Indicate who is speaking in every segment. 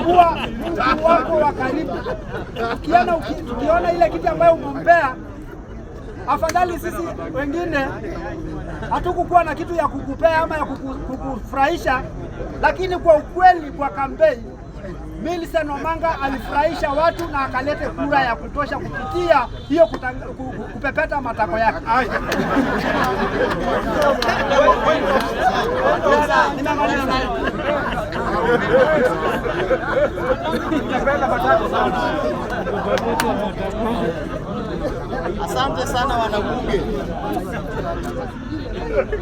Speaker 1: kuwa mtu wako wa karibu. Ukiona ile kitu ambayo umempea, afadhali sisi wengine hatukukuwa na kitu ya kukupea ama ya kukufurahisha, lakini kwa ukweli kwa kampeni Millicent Omanga alifurahisha watu na akalete kura ya kutosha kupitia hiyo kupepeta matako yake.
Speaker 2: Asante sana wanabunge.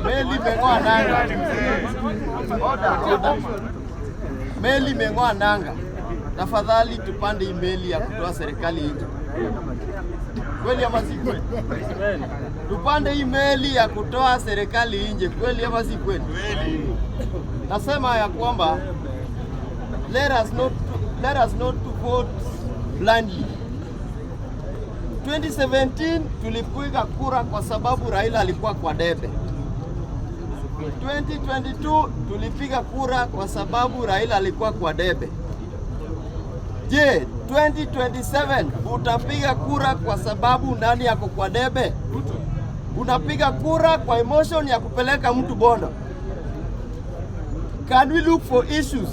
Speaker 2: Meli imeng'oa nanga. Meli imeng'oa nanga. Tafadhali tupande imeli ya kutoa serikali nje. Kweli ama si kweli? Tupande imeli ya kutoa serikali nje. Kweli ama si kweli? Nasema ya kwamba let us not vote blindly. 2017 tulipiga kura kwa sababu Raila alikuwa kwa debe. 2022 tulipiga kura kwa sababu Raila alikuwa kwa debe. Je, 2027 utapiga kura kwa sababu nani yako kwa debe? Unapiga kura kwa emotion ya kupeleka mtu bondo. Can we look for issues?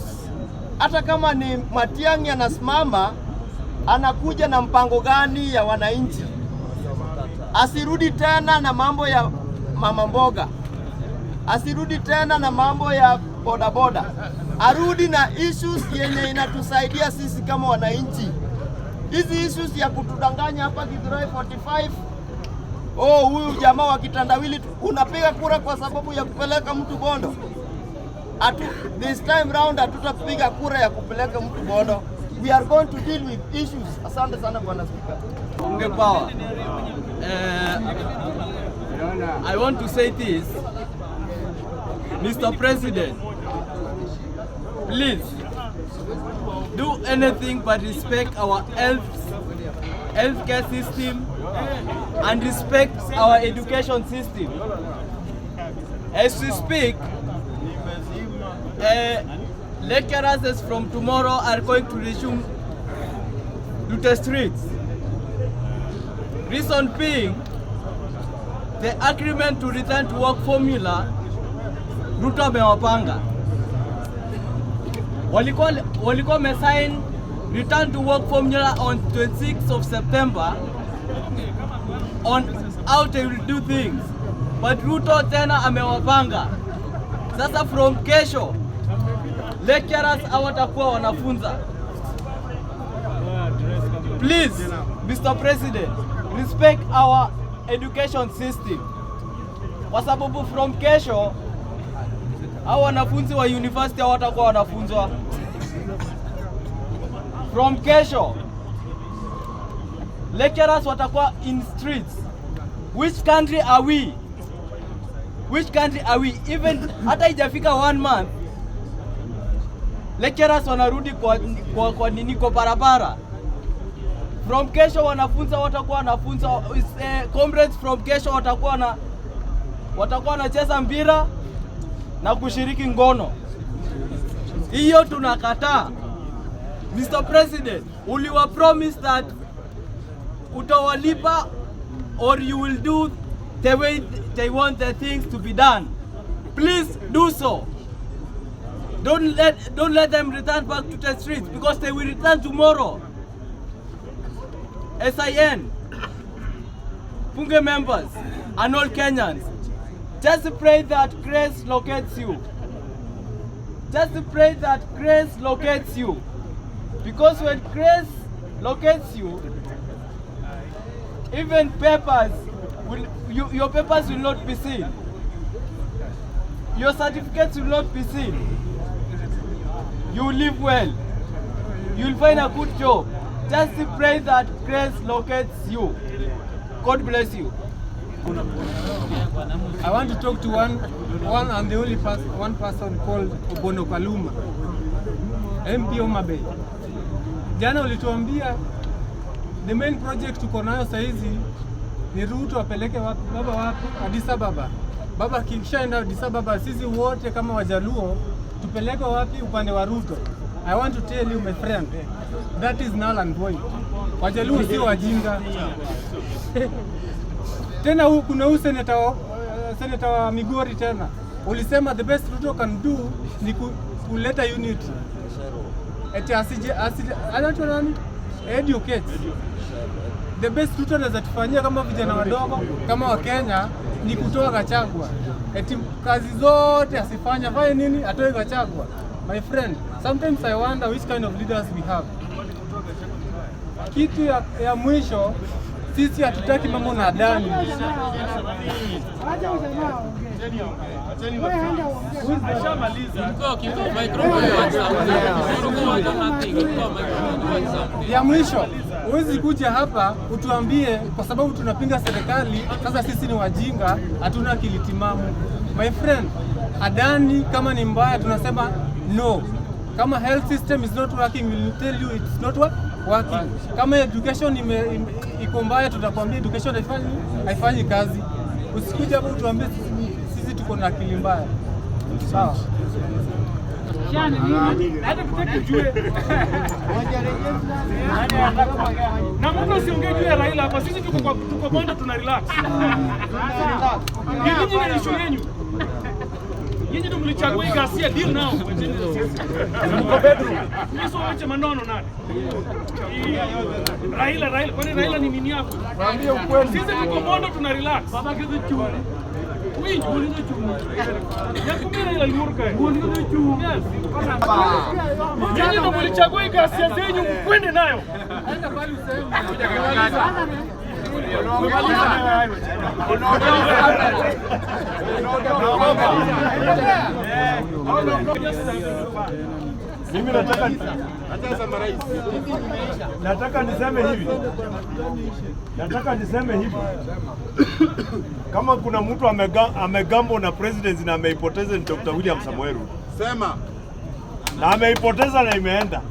Speaker 2: Hata kama ni Matiang'i anasimama, anakuja na mpango gani ya wananchi? Asirudi tena na mambo ya mama mboga. Asirudi tena na mambo ya bodaboda. Arudi na issues yenye inatusaidia sisi kama wananchi. Hizi issues ya kutudanganya hapa Githurai 45. Oh, huyu jamaa wa kitandawili unapiga kura kwa sababu ya kupeleka mtu bondo. This time round hatutapiga kura ya kupeleka mtu bondo. We are going to deal with issues. Asante sana Bwana Speaker.
Speaker 3: Mbunge power. I want to say this. Mr. President, please do anything but respect our healthcare system and respect our education system. As we speak, lecturers from tomorrow are going to resume to the streets. Reason being, the agreement to return to work formula, Ruto amewapanga. Walikuwa mesign return to work formula on 26th of September on how they will do things. But Ruto tena amewapanga. Sasa from kesho, lecturers hawatakuwa wanafunza. Please, Mr. President, respect our education system. Kwa sababu from kesho, hao wanafunzi wa university hawatakuwa wanafunzwa. From kesho, lecturers watakuwa in streets. Which country are we? Which country are we? Even hata ijafika 1 month, lecturers wanarudi kwa nini kwa barabara. From kesho wanafunza watakuwa wanafunza, comrades from kesho watakuwa wanacheza mpira na kushiriki ngono. Hiyo tunakataa. Mr. President, uliwa promise that utawalipa or you will do the way they want the things to be done. Please do so. Don't let them return back to the streets because they will return tomorrow. SIN, Mbunge members and all Kenyans, just pray that grace locates you. Just pray that grace locates you. Because when grace locates you, even papers, your papers will not be seen. Your certificates will not be seen. You will live well. You will find a good job. Just pray that grace locates you. God bless you.
Speaker 4: I want to talk to one and the only one person called Obono Kaluma, MP Homa Bay. Jana ulituambia the main project tuko nayo saizi ni Ruto apeleke baba wapi? Addis Ababa. Baba kishaenda Addis Ababa, sisi wote kama Wajaluo tupeleke wapi? Upande wa Ruto. I want to tell you my friend, that is null and void. Wajaluo sio wajinga. Tena kuna huyu senator wa Migori tena. Ulisema the best Ruto can do ni kuleta unity. Eti anaitwa nani? Educate. The best Ruto anaweza tufanyia kama vijana wadogo, kama wa Kenya ni kutoa Gachagua. Eti kazi zote asifanya, fanye nini? Atoe Gachagua. My friend, sometimes I wonder which kind of leaders we have. Kitu ya mwisho, sisi hatutaki mambo na Adani. Ya mwisho, huwezi kuja hapa utuambie kwa sababu tunapinga serikali, sasa sisi ni wajinga, hatuna akili timamu. My friend, Adani kama ni mbaya tunasema no. Kama health system is not working, we will tell you it's not working. Kama education iko mbaya, tutakwambia education haifanyi kazi. Usikuja hapo utuambie sisi tuko na akili mbaya. Sawa.
Speaker 5: Hata tutaki ujue. Na mtu usiongee juu ya Raila hapa, sisi tuko bonda tuna relax. Nyinyi ni issue yenu. Nyinyi ndio mlichagua hii ghasia deal now. Mko bedroom. Ni sio wache maneno nani? Raila, kwani Raila ni nini yako?
Speaker 4: Waambie ukweli.
Speaker 5: Sisi tuko bonda tuna relax. Baba kizi chuo. Wewe ulizo chuo. Yakumira ila lurka. Ulizo chuo. Yes. Nyinyi ndio mlichagua hii ghasia zenyu kwende nayo. Aenda pale useme.
Speaker 6: Mimi nataka niseme hivi. Kama kuna mtu amegambo na presidency na ameipoteza ni Dr. William Samoei Ruto. Sema. Na ameipoteza na imeenda.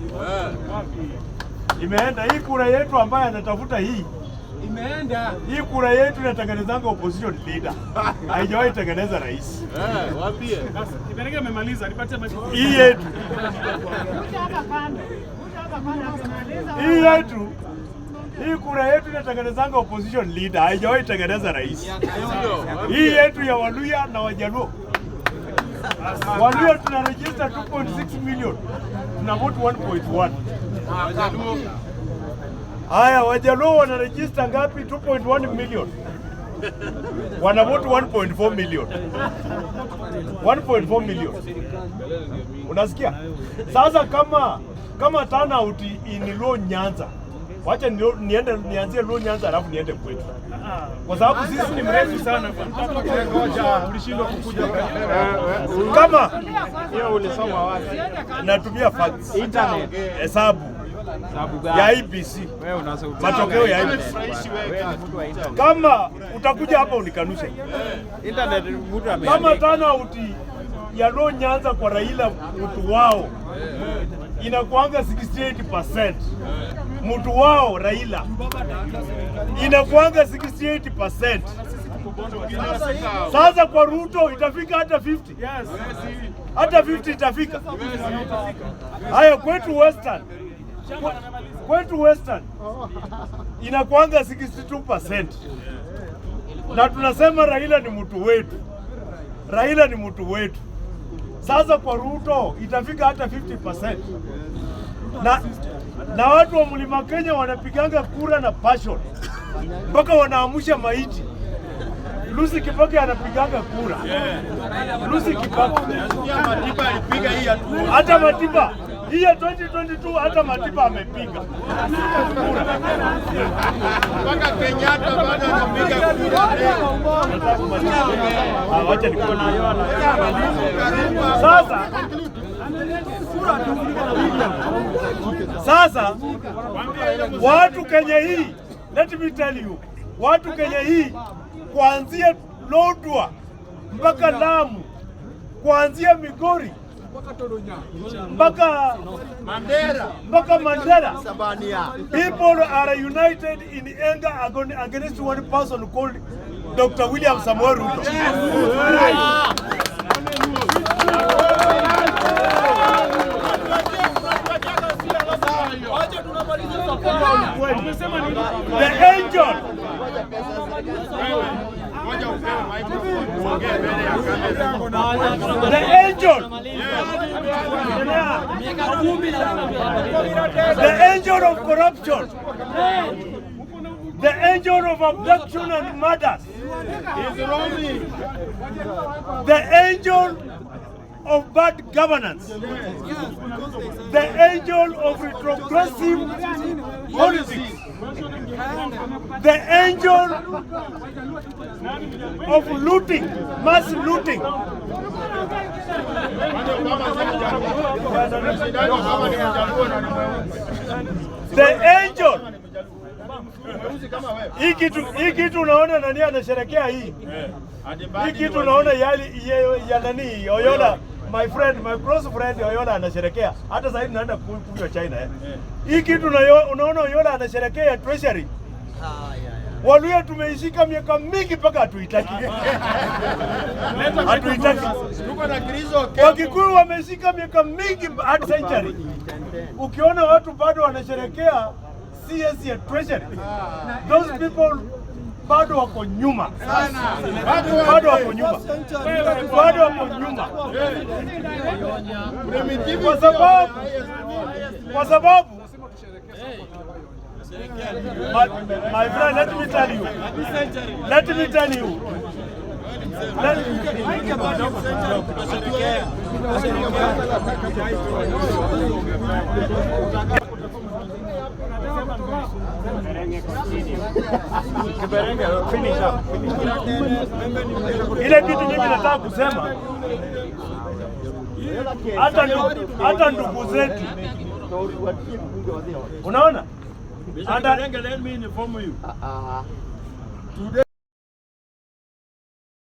Speaker 6: Imeenda hii kura yetu ambaye anatafuta hii. Imeenda. Hii kura yetu inatengenezanga opposition leader. Haijawahi tengeneza rais.
Speaker 5: Waambie. Kiberege amemaliza, nipatie maji.
Speaker 6: Hii yetu. Hii yetu. Hii kura yetu inatengenezanga opposition leader. Haijawahi tengeneza rais. Hii yetu ya Waluya na Wajaluo. Waluya tuna register 2.6 million. Tuna vote 1.1. Haya, Wajaluo wana register ngapi? 2.1 million. Wana vote 1.4 million. 1.4 million. Unasikia? Sasa kama turnout in Luo Nyanza. Wacha nianzie Luo Nyanza alafu niende kwetu. Kwa sababu sisi ni mrefu sana. Ngoja, ulishindwa kukuja. Kama hiyo ulisoma wapi? Natumia facts. Internet. Hesabu ya IBC. Matokeo ya IBC. Kama utakuja hapa unikanushe. Internet mtu ame. Kama turnout ya Luo Nyanza kwa Raila mtu wao inakuanga 68%. Mtu wao Raila inakuanga 68%. Sasa kwa Ruto itafika hata 50. Yes. Hata 50 itafika. Haya kwetu Western inakuanga 62%. Na tunasema Raila ni mtu wetu. Raila ni mtu wetu. Sasa kwa Ruto itafika hata 50%. Na watu wa Mlima Kenya wanapiganga kura na passion. Mpaka wanaamusha maiti. Lucy Kibaki anapiganga kura. Lucy Kibaki. Matiba alipiga hii ya hata Matiba. Hii ya 2022 hata Matiba amepiga. Mpaka Kenyatta bado anapiga kura. Wacha nikuone. Sasa watu Kenya hii, let me tell you, watu Kenya hii kuanzia Lodwar mpaka Lamu, kuanzia Migori mpaka Mandera, people are united in anger against one person called Dr. William Samoei Ruto. The angel. The angel. The angel of corruption. The angel of abduction and murders. The angel of bad governance. The angel of retrogressive politics. The angel of looting, mass looting. The angel. Hii kitu unaona nani anasherekea hii? Hii kitu unaona ya nani Oyola, my friend, my close friend Oyola anasherekea. Hata sasa hivi naenda kunywa China Hii kitu unaona Oyola anasherekea treasury. Waluya tumeishika miaka mingi mpaka hatuitaki. Hatuitaki. Wakikuyu wameshika miaka mingi hadi century. Ukiona watu bado wanasherekea CS ya treasury. Those people bado wako nyuma. Bado wako nyuma. Bado wako nyuma. Kwa sababu my friend, let me tell you. Ile kitu mimi nataka kusema, hata ndugu zetu, unaona? Let me inform you.